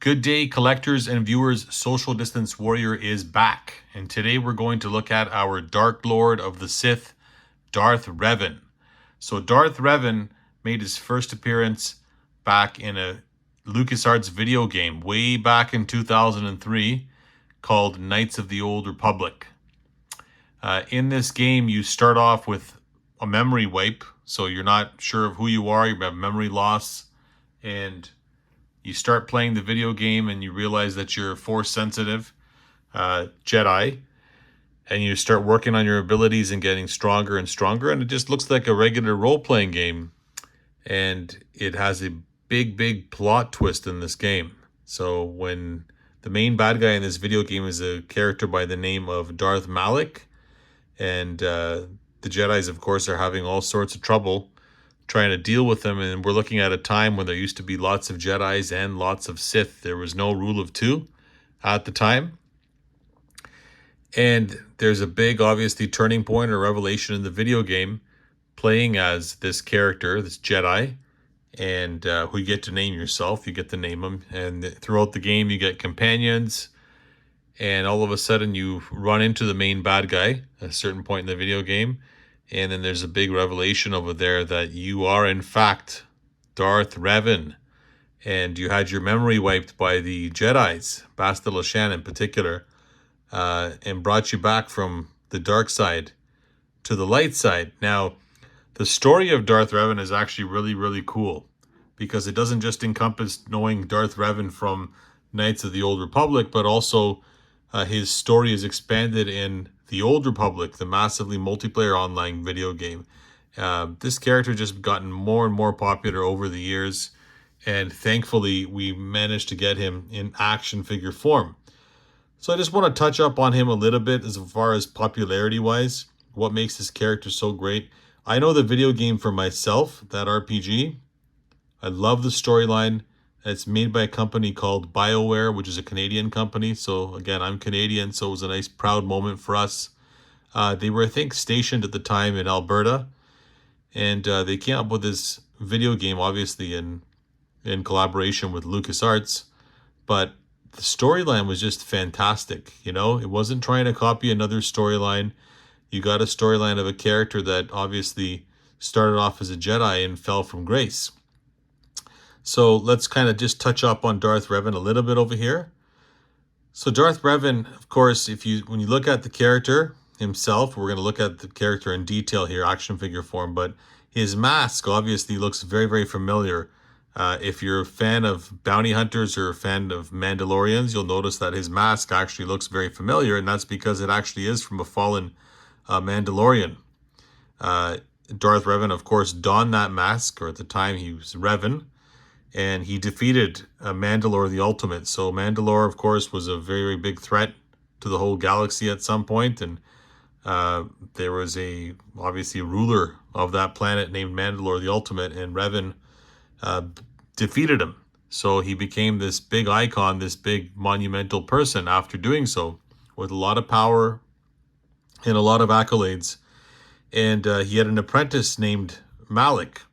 Good day, collectors and viewers. Social Distance Warrior is back, and today we're going to look at our Dark Lord of the Sith, Darth Revan. So Darth Revan made his first appearance back in a LucasArts video game way back in 2003 called Knights of the Old Republic. In this game, you start off with a memory wipe, so you're not sure of who you are, you have memory loss, and you start playing the video game and you realize that you're a force sensitive Jedi, and you start working on your abilities and getting stronger and stronger, and it just looks like a regular role-playing game, and it has a big plot twist in this game. So when the main bad guy in this video game is a character by the name of Darth Malik, and the Jedis, of course, are having all sorts of trouble trying to deal with them, and we're looking at a time when there used to be lots of Jedis and lots of Sith. There was no rule of two at the time. And there's a big, obviously, turning point or revelation in the video game, playing as this character, this Jedi, and who you get to name yourself. You get to name them, and throughout the game you get companions, and all of a sudden you run into the main bad guy at a certain point in the video game, and then there's a big revelation over there that you are in fact Darth Revan, and you had your memory wiped by the Jedis, Bastila Shan in particular, and brought you back from the dark side to the light side. Now, the story of Darth Revan is actually really cool, because it doesn't just encompass knowing Darth Revan from Knights of the Old Republic, but also his story is expanded in the Old Republic, the massively multiplayer online video game. This character just gotten more and more popular over the years, and thankfully we managed to get him in action figure form. So I just want to touch up on him a little bit as far as popularity wise, what makes this character so great. I know the video game for myself, that RPG. I love the storyline. It's made by a company called BioWare, which is a Canadian company. So again, I'm Canadian, so it was a nice proud moment for us. They were, I think, stationed at the time in Alberta, and they came up with this video game, obviously in collaboration with LucasArts, but the storyline was just fantastic. You know, it wasn't trying to copy another storyline. You got a storyline of a character that obviously started off as a Jedi and fell from grace. So let's kind of just touch up on Darth Revan a little bit over here. So Darth Revan, of course, when you look at the character himself, we're going to look at the character in detail here, action figure form, but his mask obviously looks very familiar. If you're a fan of bounty hunters or a fan of Mandalorians, you'll notice that his mask actually looks very familiar, and that's because it actually is from a fallen Mandalorian. Darth Revan, of course, donned that mask, or at the time he was Revan, and he defeated Mandalore the Ultimate. So Mandalore, of course, was a very big threat to the whole galaxy at some point, and there was obviously a ruler of that planet named Mandalore the Ultimate, and Revan defeated him. So he became this big icon, this big monumental person after doing so, with a lot of power and a lot of accolades. And he had an apprentice named Malik,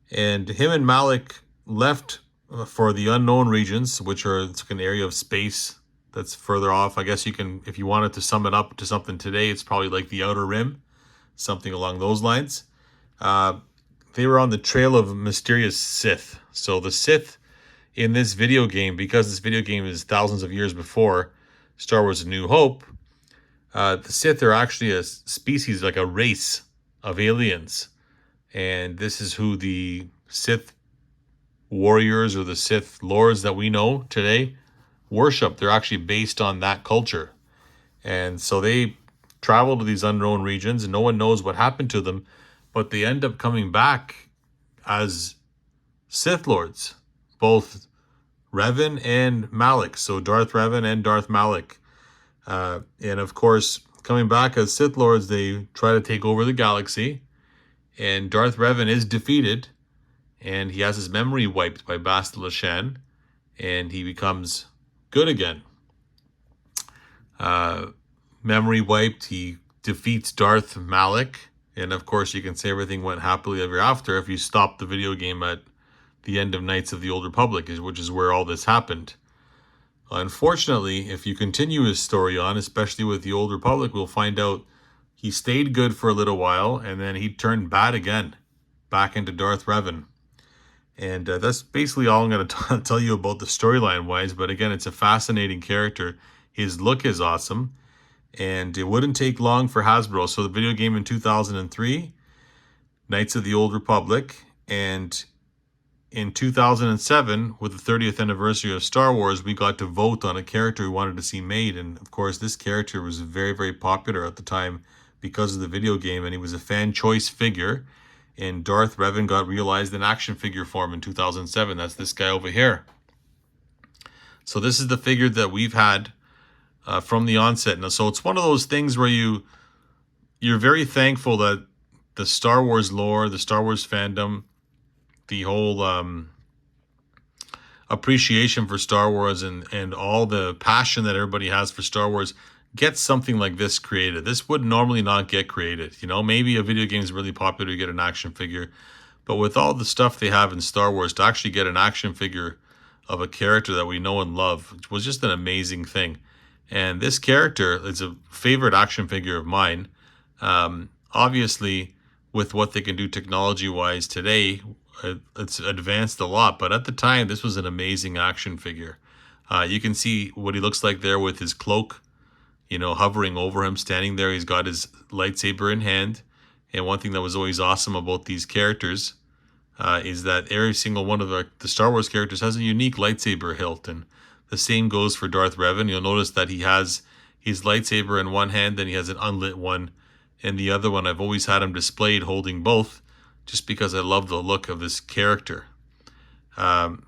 and him and Malik left for the unknown regions, which are like an area of space that's further off. I guess you can, if you wanted to sum it up to something today, it's probably like the Outer Rim, something along those lines. They were on the trail of mysterious Sith. So the Sith in this video game, because this video game is thousands of years before Star Wars A New Hope, the Sith are actually a species, like a race of aliens. And this is who the Sith warriors or the Sith lords that we know today worship. They're actually based on that culture. And so they travel to these unknown regions, and no one knows what happened to them, but they end up coming back as Sith lords, both Revan and Malik. So Darth Revan and Darth Malik. And of course, coming back as Sith lords, they try to take over the galaxy, and Darth Revan is defeated, and he has his memory wiped by Bastila Shan, and he becomes good again. Memory wiped, he defeats Darth Malik, and of course you can say everything went happily ever after if you stop the video game at the end of Knights of the Old Republic, which is where all this happened. Unfortunately, if you continue his story on, especially with the Old Republic, we'll find out he stayed good for a little while, and then he turned bad again, back into Darth Revan. And that's basically all I'm going to tell you about the storyline wise. But again, it's a fascinating character. His look is awesome. And it wouldn't take long for Hasbro. So the video game in 2003, Knights of the Old Republic. And in 2007, with the 30th anniversary of Star Wars, we got to vote on a character we wanted to see made. And of course, this character was very, very popular at the time because of the video game. And he was a fan choice figure. And Darth Revan got realized in action figure form in 2007. That's this guy over here. So this is the figure that we've had from the onset. Now, so it's one of those things where you're very thankful that the Star Wars lore, the Star Wars fandom, the whole appreciation for Star Wars and all the passion that everybody has for Star Wars get something like this created. This would normally not get created. You know, maybe a video game is really popular to get an action figure, but with all the stuff they have in Star Wars, to actually get an action figure of a character that we know and love was just an amazing thing. And this character is a favorite action figure of mine. Obviously, with what they can do technology-wise today, it's advanced a lot. But at the time, this was an amazing action figure. You can see what he looks like there with his cloak, you know, hovering over him, standing there. He's got his lightsaber in hand. And one thing that was always awesome about these characters is that every single one of the Star Wars characters has a unique lightsaber hilt. And the same goes for Darth Revan. You'll notice that he has his lightsaber in one hand, then he has an unlit one in the other one. I've always had him displayed holding both just because I love the look of this character.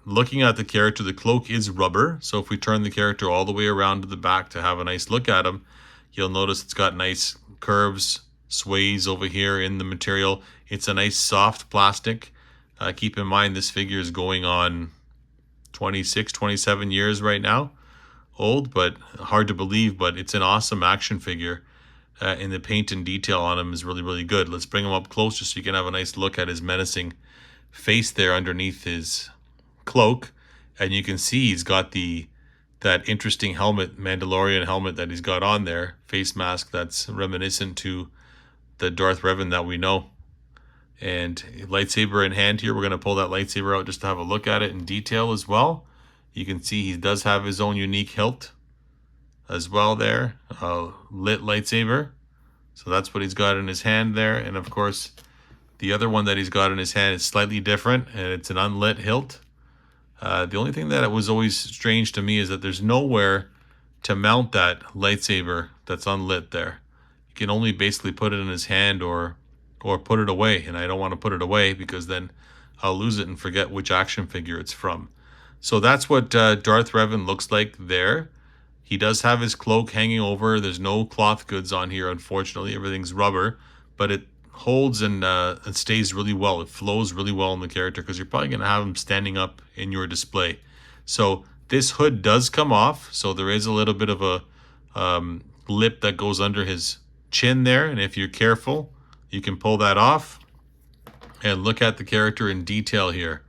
Looking at the character, the cloak is rubber. So if we turn the character all the way around to the back to have a nice look at him, you'll notice it's got nice curves, sways over here in the material. It's a nice soft plastic. Keep in mind this figure is going on 26, 27 years right now old, but hard to believe, but it's an awesome action figure. And the paint and detail on him is really, really good. Let's bring him up close just so you can have a nice look at his menacing face there underneath his cloak. And you can see he's got that interesting helmet, Mandalorian helmet that he's got on there, face mask that's reminiscent to the Darth Revan that we know. And lightsaber in hand here. We're going to pull that lightsaber out just to have a look at it in detail as well. You can see he does have his own unique hilt as well there, lit lightsaber. So that's what he's got in his hand there. And of course, the other one that he's got in his hand is slightly different, and it's an unlit hilt. The only thing that was always strange to me is that there's nowhere to mount that lightsaber that's unlit there. You can only basically put it in his hand or put it away, and I don't want to put it away because then I'll lose it and forget which action figure it's from. So that's what Darth Revan looks like there. He does have his cloak hanging over. There's no cloth goods on here, unfortunately. Everything's rubber, but it holds and stays really well. It flows really well in the character because you're probably going to have him standing up in your display. So this hood does come off, so there is a little bit of a lip that goes under his chin there, and if you're careful, you can pull that off and look at the character in detail here.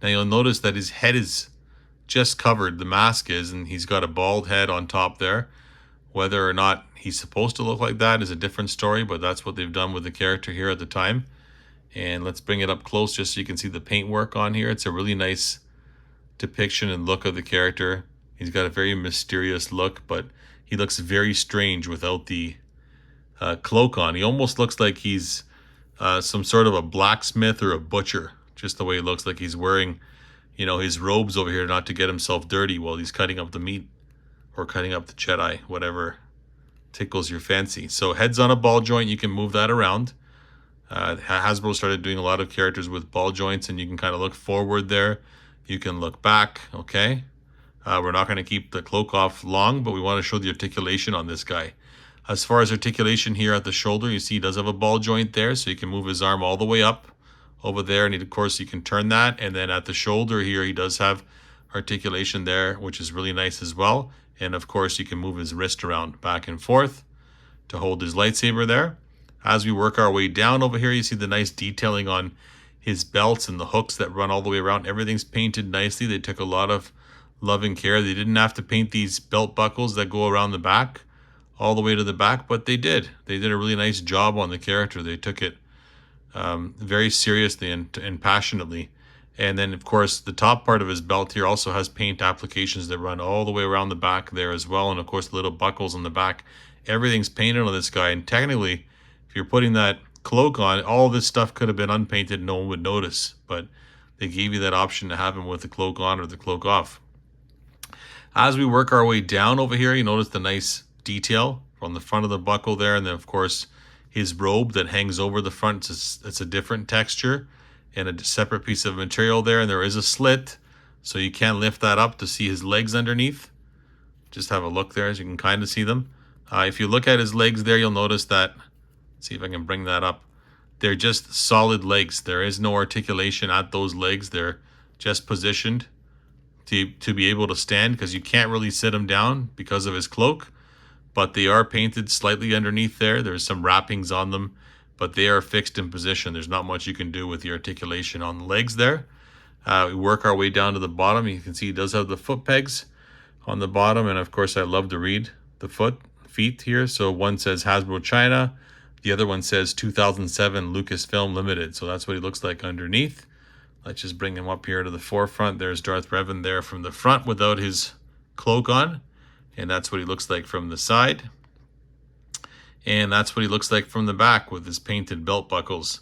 Now you'll notice that his head is just covered, the mask is, and he's got a bald head on top there. Whether or not he's supposed to look like that is a different story, but that's what they've done with the character here at the time. And let's bring it up close just so you can see the paintwork on here. It's a really nice depiction and look of the character. He's got a very mysterious look, but he looks very strange without the cloak on. He almost looks like he's some sort of a blacksmith or a butcher, just the way it looks like he's wearing, you know, his robes over here not to get himself dirty while he's cutting up the meat or cutting up the Jedi, whatever tickles your fancy. So head's on a ball joint, you can move that around. Hasbro started doing a lot of characters with ball joints, and you can kind of look forward there. You can look back, okay? We're not going to keep the cloak off long, but we want to show the articulation on this guy. As far as articulation here at the shoulder, you see he does have a ball joint there, so you can move his arm all the way up over there, and of course you can turn that. And then at the shoulder here, he does have articulation there, which is really nice as well. And of course you can move his wrist around back and forth to hold his lightsaber there. As we work our way down over here, you see the nice detailing on his belts and the hooks that run all the way around. Everything's painted nicely. They took a lot of love and care. They didn't have to paint these belt buckles that go around the back all the way to the back, but they did. They did a really nice job on the character. They took it very seriously and passionately. And then, of course, the top part of his belt here also has paint applications that run all the way around the back there as well. And, of course, the little buckles on the back. Everything's painted on this guy. And technically, if you're putting that cloak on, all this stuff could have been unpainted. No one would notice. But they gave you that option to have him with the cloak on or the cloak off. As we work our way down over here, you notice the nice detail from the front of the buckle there. And then, of course, his robe that hangs over the front. It's a different texture and a separate piece of material there. And there is a slit, so you can lift that up to see his legs underneath. Just have a look there, as you can kind of see them. If you look at his legs there, you'll notice that, see if I can bring that up. They're just solid legs. There is no articulation at those legs. They're just positioned to be able to stand, because you can't really sit him down because of his cloak. But they are painted slightly underneath there. There's some wrappings on them, but they are fixed in position. There's not much you can do with the articulation on the legs there. We work our way down to the bottom. You can see he does have the foot pegs on the bottom. And of course, I love to read the feet here. So one says Hasbro China. The other one says 2007 Lucasfilm Limited. So that's what he looks like underneath. Let's just bring him up here to the forefront. There's Darth Revan there from the front without his cloak on. And that's what he looks like from the side. And that's what he looks like from the back with his painted belt buckles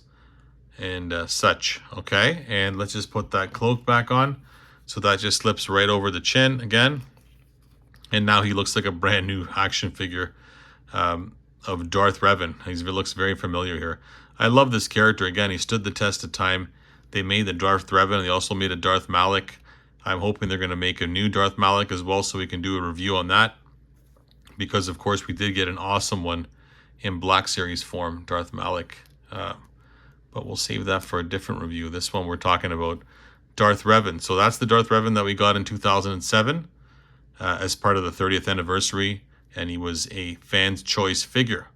and such. Okay, and let's just put that cloak back on. So that just slips right over the chin again. And now he looks like a brand new action figure of Darth Revan. He looks very familiar here. I love this character. Again, he stood the test of time. They made the Darth Revan. They also made a Darth Malak. I'm hoping they're going to make a new Darth Malak as well, so we can do a review on that. Because, of course, we did get an awesome one in Black Series form, Darth Malak. But we'll save that for a different review. This one we're talking about Darth Revan. So that's the Darth Revan that we got in 2007 as part of the 30th anniversary. And he was a fan's choice figure.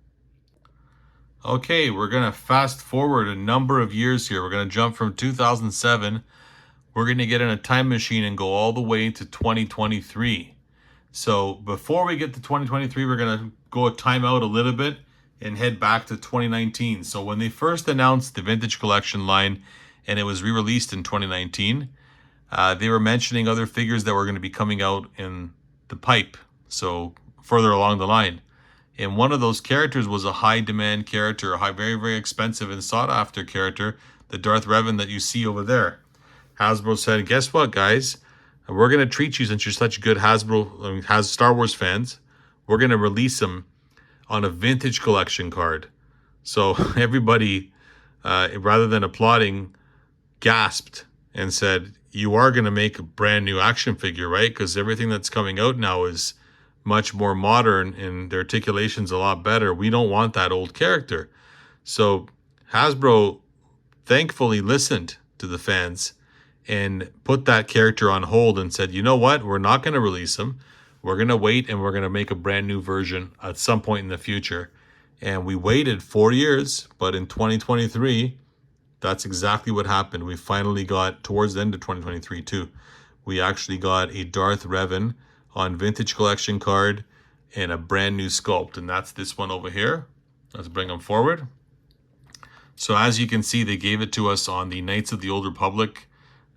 Okay, we're going to fast forward a number of years here. We're going to jump from 2007. We're going to get in a time machine and go all the way to 2023. So before we get to 2023, we're going to go a time out a little bit and head back to 2019. So when they first announced the Vintage Collection line and it was re-released in 2019, they were mentioning other figures that were going to be coming out in the pipe, so further along the line. And one of those characters was a high-demand character, a very, very expensive and sought-after character, the Darth Revan that you see over there. Hasbro said, guess what, guys? We're going to treat you, since you're such good Star Wars fans, we're going to release them on a Vintage Collection card. So everybody, rather than applauding, gasped and said, you are going to make a brand new action figure, right? Because everything that's coming out now is much more modern and the articulation's a lot better. We don't want that old character. So Hasbro thankfully listened to the fans and put that character on hold and said, you know what? We're not going to release him. We're going to wait, and we're going to make a brand new version at some point in the future. And we waited 4 years, but in 2023, that's exactly what happened. We finally got, towards the end of 2023 too, we actually got a Darth Revan on Vintage Collection card and a brand new sculpt. And that's this one over here. Let's bring them forward. So as you can see, they gave it to us on the Knights of the Old Republic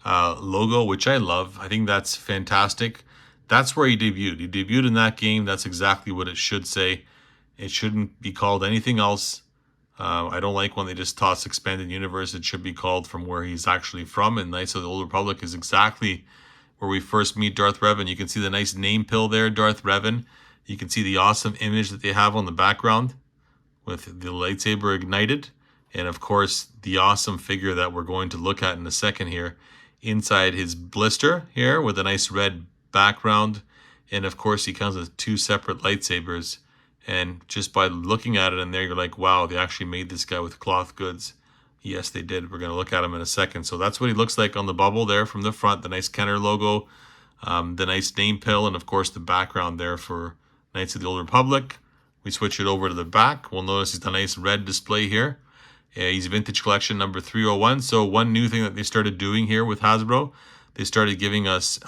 logo, which I love. I think that's fantastic. That's where he debuted. He debuted in that game. That's exactly what it should say. It shouldn't be called anything else. I don't like when they just toss Expanded Universe. It should be called from where he's actually from. And Knights of the Old Republic is exactly where we first meet Darth Revan. You can see the nice name pill there, Darth Revan. You can see the awesome image that they have on the background with the lightsaber ignited. And of course, the awesome figure that we're going to look at in a second here inside his blister here with a nice red background. And of course, he comes with 2 separate lightsabers. And just by looking at it in there, you're like, wow, they actually made this guy with cloth goods. Yes, they did. We're going to look at him in a second. So that's what he looks like on the bubble there from the front, the nice Kenner logo, the nice name pill, and of course the background there for Knights of the Old Republic. We switch it over to the back. We'll notice it's a nice red display here. He's Vintage Collection number 301. So one new thing that they started doing here with Hasbro, they started giving us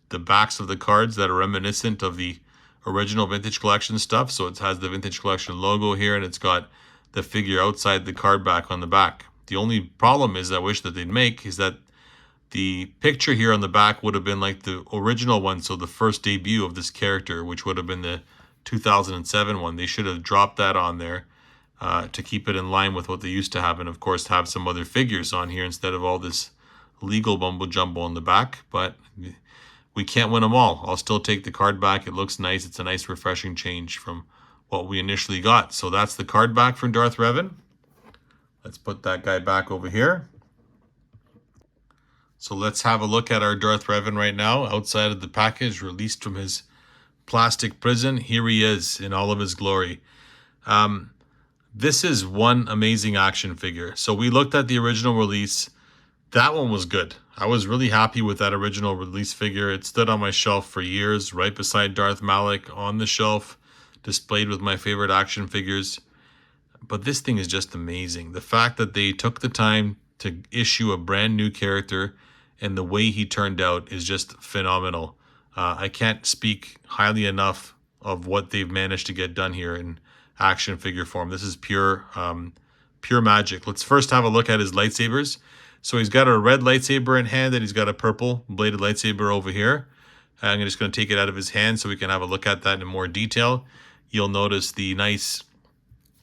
the backs of the cards that are reminiscent of the original Vintage Collection stuff. So it has the Vintage Collection logo here, and it's got the figure outside the card back on the back. The only problem is, I wish that they'd make, is that the picture here on the back would have been like the original one, so the first debut of this character, which would have been the 2007 one. They should have dropped that on there to keep it in line with what they used to have, and of course have some other figures on here instead of all this legal mumbo jumbo on the back. But we can't win them all. I'll still take the card back. It looks nice. It's a nice refreshing change from what we initially got. So that's the card back from Darth Revan. Let's put that guy back over here. So let's have a look at our Darth Revan right now, outside of the package, released from his plastic prison. Here he is in all of his glory. This is one amazing action figure. So we looked at the original release. That one was good. I was really happy with that original release figure. It stood on my shelf for years, right beside Darth Malak on the shelf, displayed with my favorite action figures. But this thing is just amazing. The fact that they took the time to issue a brand new character and the way he turned out is just phenomenal. I can't speak highly enough of what they've managed to get done here in action figure form. This is pure magic. Let's first have a look at his lightsabers. So he's got a red lightsaber in hand, and he's got a purple bladed lightsaber over here. I'm just going to take it out of his hand so we can have a look at that in more detail. You'll notice the nice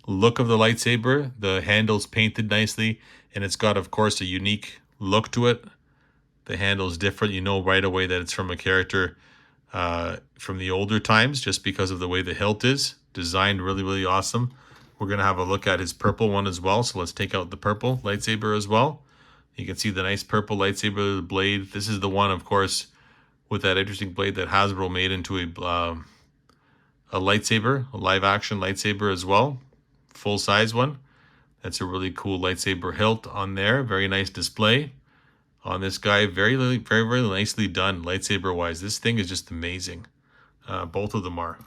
look of the lightsaber. The handle's painted nicely, and it's got, of course, a unique look to it. The handle's different. You know right away that it's from a character from the older times, just because of the way the hilt is designed. Really, really awesome. We're going to have a look at his purple one as well. So let's take out the purple lightsaber as well. You can see the nice purple lightsaber, the blade. This is the one, of course, with that interesting blade that Hasbro made into a lightsaber, a live action lightsaber as well. Full size one. That's a really cool lightsaber hilt on there. Very nice display on this guy. Very, very nicely done lightsaber wise. This thing is just amazing. Both of them are.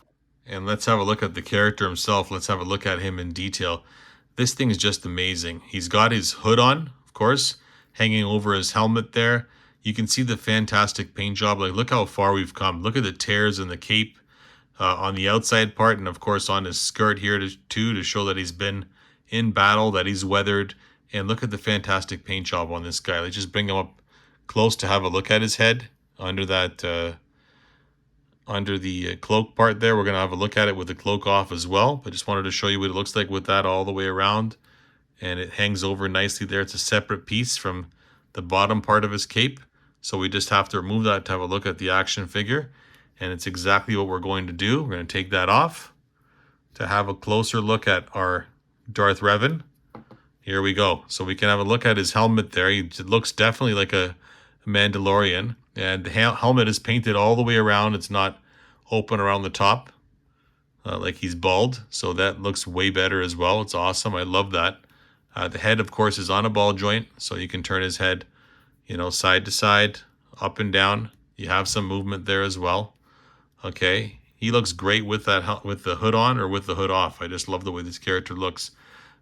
And let's have a look at the character himself. Let's have a look at him in detail. This thing is just amazing. He's got his hood on, of course, hanging over his helmet there. You can see the fantastic paint job. Like, look how far we've come. Look at the tears in the cape on the outside part, and of course on his skirt here to show that he's been in battle, that he's weathered. And look at the fantastic paint job on this guy. Let's just bring him up close to have a look at his head under that under the cloak part there. We're going to have a look at it with the cloak off as well, but just wanted to show you what it looks like with that all the way around. And it hangs over nicely there. It's a separate piece from the bottom part of his cape. So we just have to remove that to have a look at the action figure. And it's exactly what we're going to do. We're going to take that off to have a closer look at our Darth Revan. Here we go. So we can have a look at his helmet there. It looks definitely like a Mandalorian. And the helmet is painted all the way around. It's not open around the top like he's bald. So that looks way better as well. It's awesome. I love that. The head, of course, is on a ball joint, so you can turn his head, you know, side to side, up and down. You have some movement there as well. Okay, he looks great with that, with the hood on or with the hood off. I just love the way this character looks.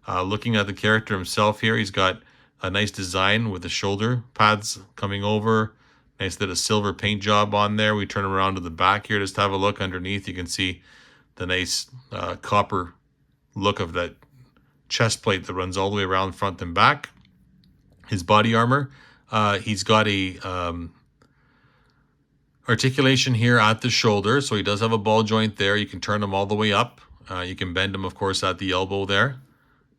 Looking at the character himself here, he's got a nice design with the shoulder pads coming over. Nice little silver paint job on there. We turn him around to the back here, just have a look underneath. You can see the nice copper look of that chest plate that runs all the way around front and back. His body armor, he's got a articulation here at the shoulder, so he does have a ball joint there. You can turn him all the way up. You can bend him, of course, at the elbow there.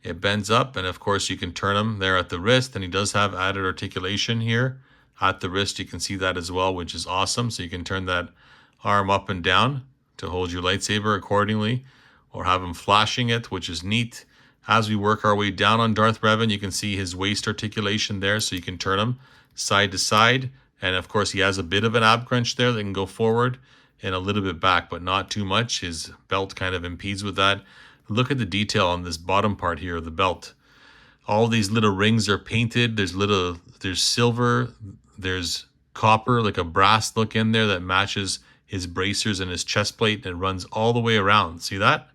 It bends up, and of course you can turn him there at the wrist, and he does have added articulation here at the wrist. You can see that as well, which is awesome. So you can turn that arm up and down to hold your lightsaber accordingly, or have him flashing it, which is neat. As we work our way down on Darth Revan, you can see his waist articulation there, so you can turn him side to side. And of course, he has a bit of an ab crunch there that can go forward and a little bit back, but not too much. His belt kind of impedes with that. Look at the detail on this bottom part here of the belt. All these little rings are painted. There's silver, there's copper, like a brass look in there that matches his bracers and his chest plate, and it runs all the way around. See that?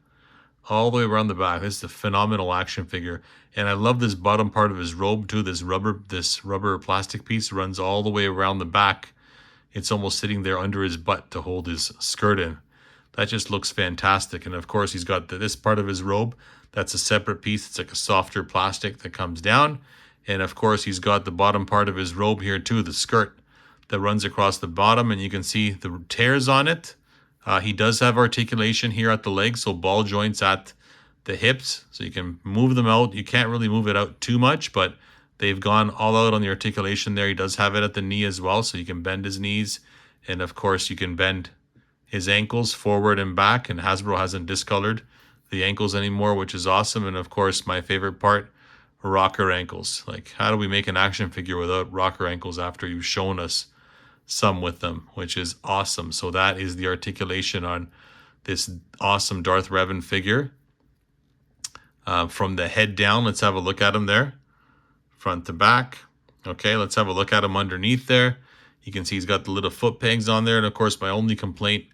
All the way around the back. This is a phenomenal action figure. And I love this bottom part of his robe too. This rubber plastic piece runs all the way around the back. it's almost sitting there under his butt to hold his skirt in. That just looks fantastic. And of course, he's got this part of his robe. That's a separate piece. It's like a softer plastic that comes down. And of course, he's got the bottom part of his robe here too, the skirt that runs across the bottom. And you can see the tears on it. He does have articulation here at the legs, so ball joints at the hips. So you can move them out. You can't really move it out too much, but they've gone all out on the articulation there. He does have it at the knee as well, so you can bend his knees. And of course, you can bend his ankles forward and back, and Hasbro hasn't discolored the ankles anymore, which is awesome. And of course, my favorite part, rocker ankles. Like, how do we make an action figure without rocker ankles after you've shown us some with them, which is awesome. So that is the articulation on this awesome Darth Revan figure. From the head down, let's have a look at him there. Front to back. Okay, let's have a look at him underneath there. You can see he's got the little foot pegs on there. And of course, my only complaint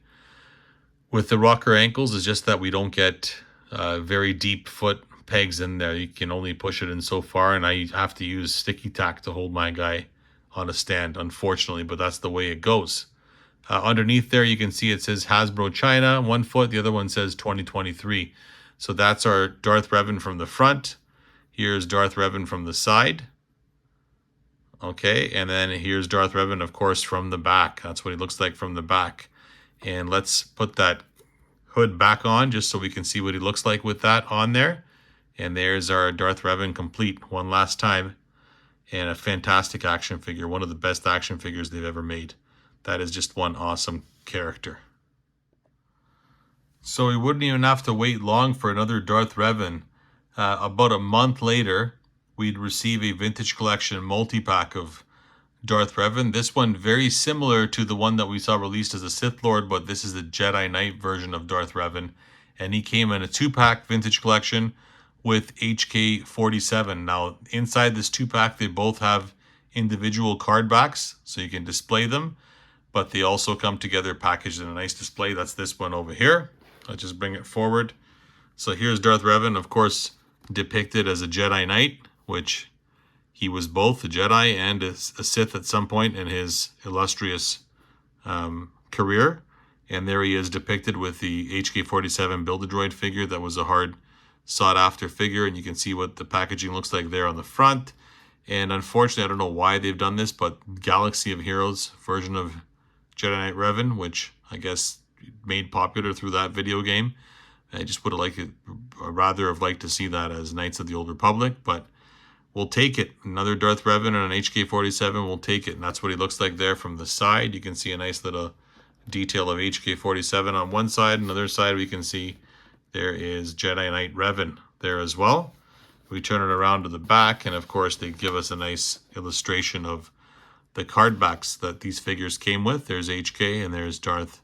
with the rocker ankles is just that we don't get very deep foot pegs in there. You can only push it in so far, and I have to use sticky tack to hold my guy on a stand, unfortunately, but that's the way it goes. Underneath there, you can see it says Hasbro China, 1 foot. The other one says 2023. So that's our Darth Revan from the front. Here's Darth Revan from the side. Okay, and then here's Darth Revan, of course, from the back. That's what he looks like from the back. And let's put that hood back on just so we can see what he looks like with that on there. And there's our Darth Revan complete one last time. And a fantastic action figure, one of the best action figures they've ever made. That is just one awesome character. So we wouldn't even have to wait long for another Darth Revan. About a month later, we'd receive a vintage collection multi-pack of Darth Revan. This one very similar to the one that we saw released as a Sith Lord, but this is the Jedi Knight version of Darth Revan. And he came in a 2-pack vintage collection with HK-47. Now, inside this 2-pack, they both have individual card backs, so you can display them, but they also come together packaged in a nice display. That's this one over here. I'll just bring it forward. So here's Darth Revan, of course, depicted as a Jedi Knight, which he was both a Jedi and a Sith at some point in his illustrious career. And there he is depicted with the HK-47 Build-A-Droid figure that was a hard sought-after figure, and you can see what the packaging looks like there on the front. And unfortunately, I don't know why they've done this, but Galaxy of Heroes version of Jedi Knight Revan, which I guess made popular through that video game. I just would have liked it, rather have liked to see that as Knights of the Old Republic, but we'll take it. Another Darth Revan and an HK-47, we'll take it. And that's what he looks like there from the side. You can see a nice little detail of HK-47 on one side. Another side, we can see there is Jedi Knight Revan there as well. We turn it around to the back, and of course, they give us a nice illustration of the card backs that these figures came with. There's HK, and there's Darth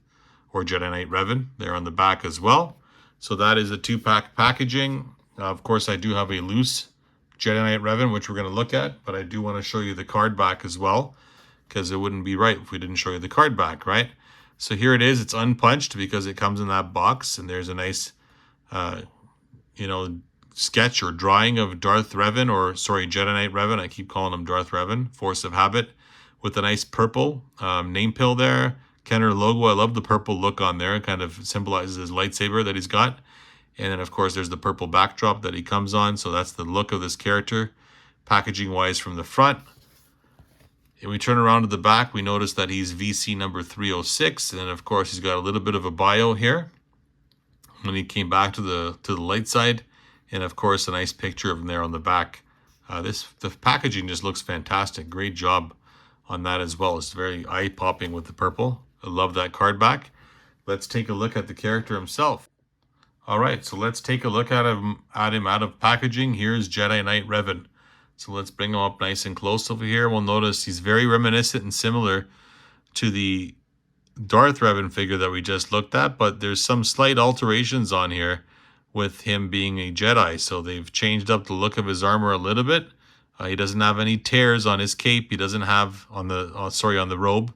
or Jedi Knight Revan there on the back as well. So that is a 2-pack packaging. Of course, I do have a loose Jedi Knight Revan, which we're going to look at, but I do want to show you the card back as well, because it wouldn't be right if we didn't show you the card back, right? So here it is. It's unpunched because it comes in that box, and there's a nice, sketch or drawing of Darth Revan, Jedi Knight Revan. I keep calling him Darth Revan, Force of Habit, with a nice purple name pill there. Kenner logo. I love the purple look on there. It kind of symbolizes his lightsaber that he's got. And then, of course, there's the purple backdrop that he comes on. So that's the look of this character, packaging-wise from the front. And we turn around to the back, we notice that he's VC number 306. And then, of course, he's got a little bit of a bio here. When he came back to the light side. And, of course, a nice picture of him there on the back. The packaging just looks fantastic. Great job on that as well. It's very eye-popping with the purple. I love that card back. Let's take a look at the character himself. All right, so let's take a look at him out of packaging. Here's Jedi Knight Revan. So let's bring him up nice and close over here. We'll notice he's very reminiscent and similar to the Darth Revan figure that we just looked at, but there's some slight alterations on here with him being a Jedi. So they've changed up the look of his armor a little bit. He doesn't have any tears on his cape. He doesn't have on the robe.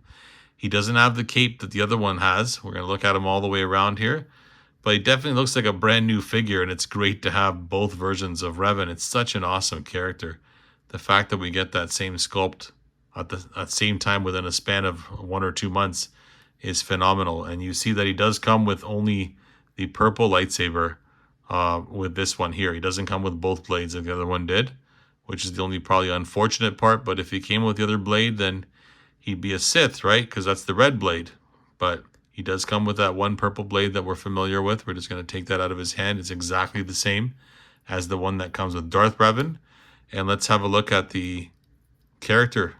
He doesn't have the cape that the other one has. We're going to look at him all the way around here. But he definitely looks like a brand new figure, and it's great to have both versions of Revan. It's such an awesome character. The fact that we get that same sculpt, at the same time within a span of 1 or 2 months is phenomenal. And you see that he does come with only the purple lightsaber with this one here. He doesn't come with both blades like the other one did, which is the only probably unfortunate part. But if he came with the other blade, then he'd be a Sith, right? Because that's the red blade. But he does come with that one purple blade that we're familiar with. We're just going to take that out of his hand. It's exactly the same as the one that comes with Darth Revan. And let's have a look at the character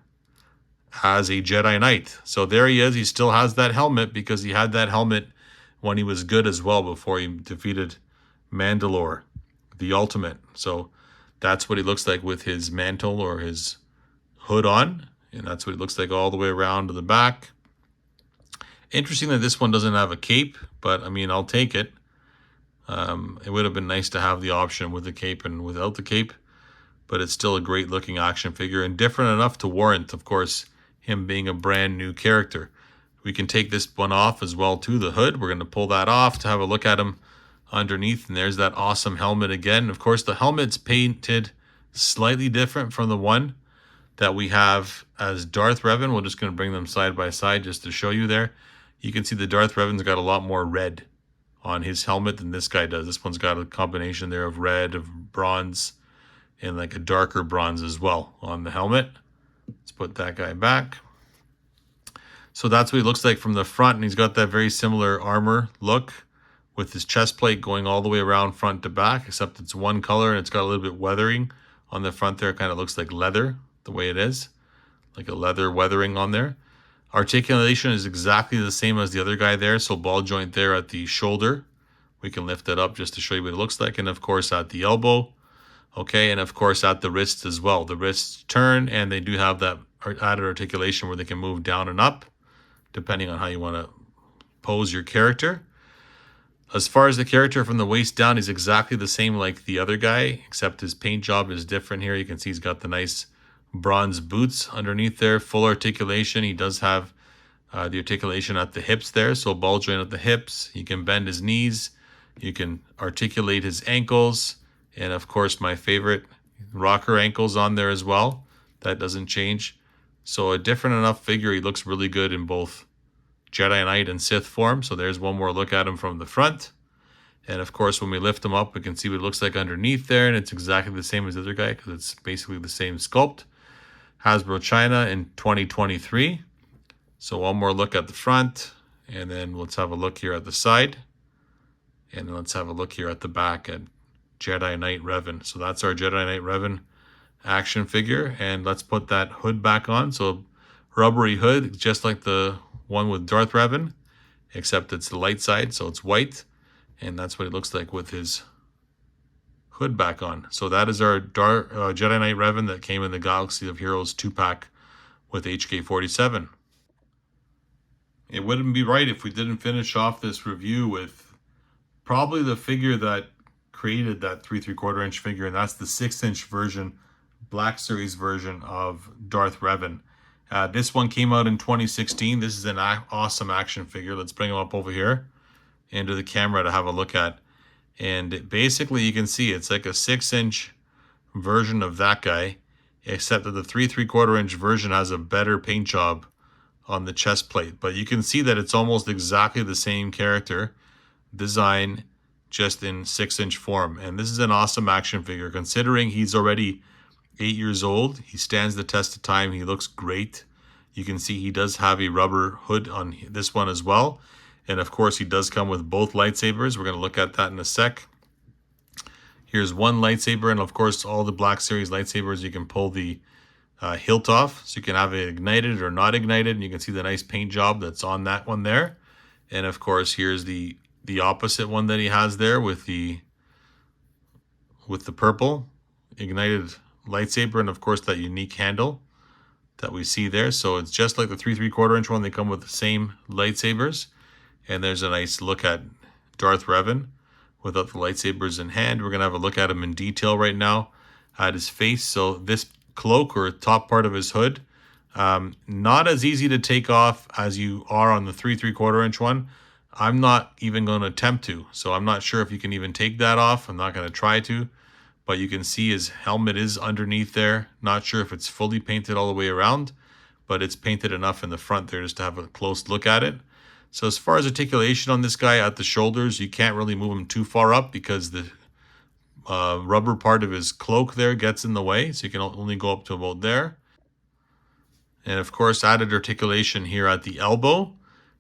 as a Jedi Knight. So there he is. He still has that helmet because he had that helmet when he was good as well before he defeated Mandalore, the Ultimate. So that's what he looks like with his mantle or his hood on. And that's what it looks like all the way around to the back. Interesting that this one doesn't have a cape, but I mean, I'll take it. It would have been nice to have the option with the cape and without the cape, but it's still a great looking action figure and different enough to warrant, of course, him being a brand new character. We can take this one off as well too, the hood. We're going to pull that off to have a look at him underneath, and there's that awesome helmet again. Of course, the helmet's painted slightly different from the one that we have as Darth Revan. We're just going to bring them side by side just to show you there. You can see the Darth Revan's got a lot more red on his helmet than this guy does. This one's got a combination there of red, of bronze, and like a darker bronze as well on the helmet. Let's put that guy back. So that's what he looks like from the front, and he's got that very similar armor look with his chest plate going all the way around front to back, except it's one color and it's got a little bit weathering on the front there. It kind of looks like leather the way it is, like a leather weathering on there. Articulation is exactly the same as the other guy there. So ball joint there at the shoulder. We can lift it up just to show you what it looks like. And of course at the elbow. Okay, and of course at the wrists as well. The wrists turn and they do have that added articulation where they can move down and up, depending on how you want to pose your character. As far as the character from the waist down, he's exactly the same like the other guy, except his paint job is different here. You can see he's got the nice bronze boots underneath there, full articulation. He does have the articulation at the hips there, so ball joint at the hips. You can bend his knees. You can articulate his ankles. And of course, my favorite, rocker ankles on there as well. That doesn't change. So a different enough figure. He looks really good in both Jedi Knight and Sith form. So there's one more look at him from the front. And of course, when we lift him up, we can see what it looks like underneath there. And it's exactly the same as the other guy because it's basically the same sculpt. Hasbro China in 2023. So one more look at the front. And then let's have a look here at the side. And then let's have a look here at the back at Jedi Knight Revan. So that's our Jedi Knight Revan action figure. And let's put that hood back on. So rubbery hood, just like the one with Darth Revan, except it's the light side, so it's white. And that's what it looks like with his hood back on. So that is our Jedi Knight Revan that came in the Galaxy of Heroes 2-pack with HK-47. It wouldn't be right if we didn't finish off this review with probably the figure that created that 3 3/4 inch figure, and that's the 6-inch version, Black Series version of Darth Revan. This one came out in 2016. This is an awesome action figure. Let's bring him up over here into the camera to have a look at. And basically you can see it's like a 6-inch version of that guy, except that the 3 3/4 inch version has a better paint job on the chest plate. But you can see that it's almost exactly the same character design, just in 6-inch form. And this is an awesome action figure considering he's already 8 years old. He stands the test of time. He looks great. You can see he does have a rubber hood on this one as well. And of course, he does come with both lightsabers. We're going to look at that in a sec. Here's one lightsaber, and of course, all the Black Series lightsabers, you can pull the hilt off. So you can have it ignited or not ignited. And you can see the nice paint job that's on that one there. And of course, here's the opposite one that he has there with the purple ignited lightsaber, and of course that unique handle that we see there. So it's just like the 3 3/4 inch one. They come with the same lightsabers. And there's a nice look at Darth Revan without the lightsabers in hand. We're going to have a look at him in detail right now at his face. So this cloak or top part of his hood, not as easy to take off as you are on the 3 3/4 inch one. I'm not even going to attempt to. So I'm not sure if you can even take that off. I'm not going to try to. But you can see his helmet is underneath there. Not sure if it's fully painted all the way around. but it's painted enough in the front there just to have a close look at it. So as far as articulation on this guy at the shoulders, you can't really move him too far up because the rubber part of his cloak there gets in the way. So you can only go up to about there. And of course, added articulation here at the elbow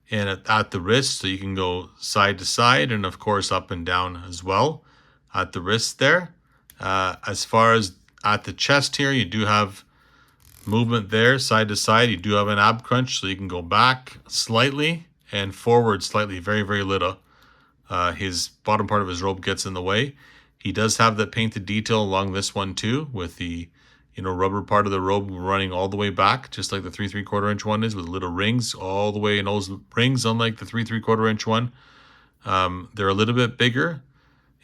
and at the wrist. So you can go side to side and of course up and down as well at the wrist there. As far as at the chest here, you do have movement there side to side. You do have an ab crunch, so you can go back slightly and forward slightly, very, very little. His bottom part of his robe gets in the way. He does have that painted detail along this one too, with the rubber part of the robe running all the way back, just like the 3 3/4 inch one is, with little rings all the way in those rings, unlike the 3 3/4 inch one. They're a little bit bigger.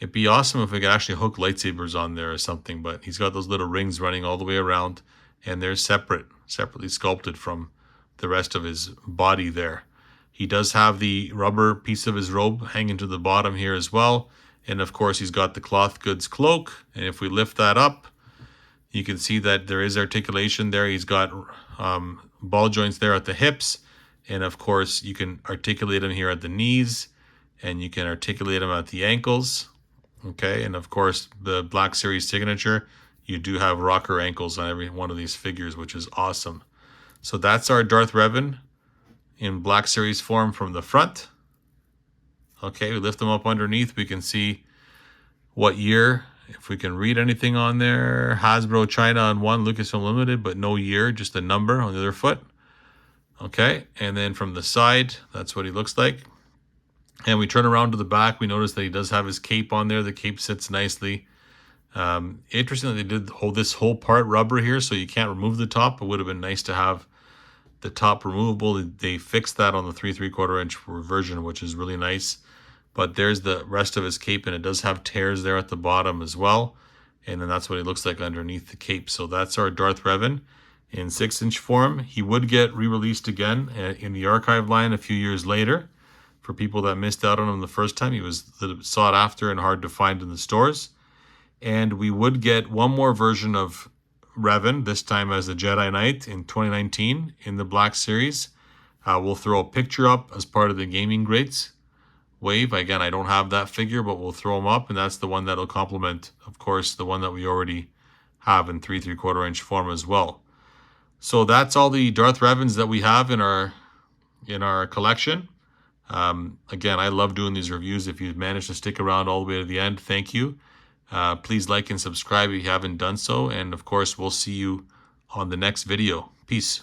It'd be awesome if we could actually hook lightsabers on there or something, but he's got those little rings running all the way around, and they're separately sculpted from the rest of his body there. He does have the rubber piece of his robe hanging to the bottom here as well. And of course, he's got the cloth goods cloak. And if we lift that up, you can see that there is articulation there. He's got ball joints there at the hips. And of course, you can articulate him here at the knees. And you can articulate him at the ankles. Okay, and of course, the Black Series signature, you do have rocker ankles on every one of these figures, which is awesome. So that's our Darth Revan in Black Series form from the front. Okay, we lift them up underneath. We can see what year, if we can read anything on there. Hasbro China on one, Lucasfilm Limited, but no year, just a number on the other foot. Okay, and then from the side, that's what he looks like. And we turn around to the back, we notice that he does have his cape on there. The cape sits nicely. Interesting that they did this whole part rubber here, so you can't remove the top. It would have been nice to have the top removable. They fixed that on the 3 3/4 inch version, which is really nice. But there's the rest of his cape, and it does have tears there at the bottom as well. And then that's what it looks like underneath the cape. So that's our Darth Revan in 6-inch form. He would get re-released again in the archive line a few years later. For people that missed out on him the first time, he was sought after and hard to find in the stores. And we would get one more version of Revan, this time as the Jedi Knight in 2019 in the Black Series. We'll throw a picture up as part of the Gaming Greats wave. Again, I don't have that figure, but we'll throw them up, and that's the one that'll complement, of course, the one that we already have in 3 3/4 inch form as well. So that's all the Darth Revans that we have in our collection. Again, I love doing these reviews. If you've managed to stick around all the way to the end, thank you. Please like and subscribe if you haven't done so. And of course, we'll see you on the next video. Peace.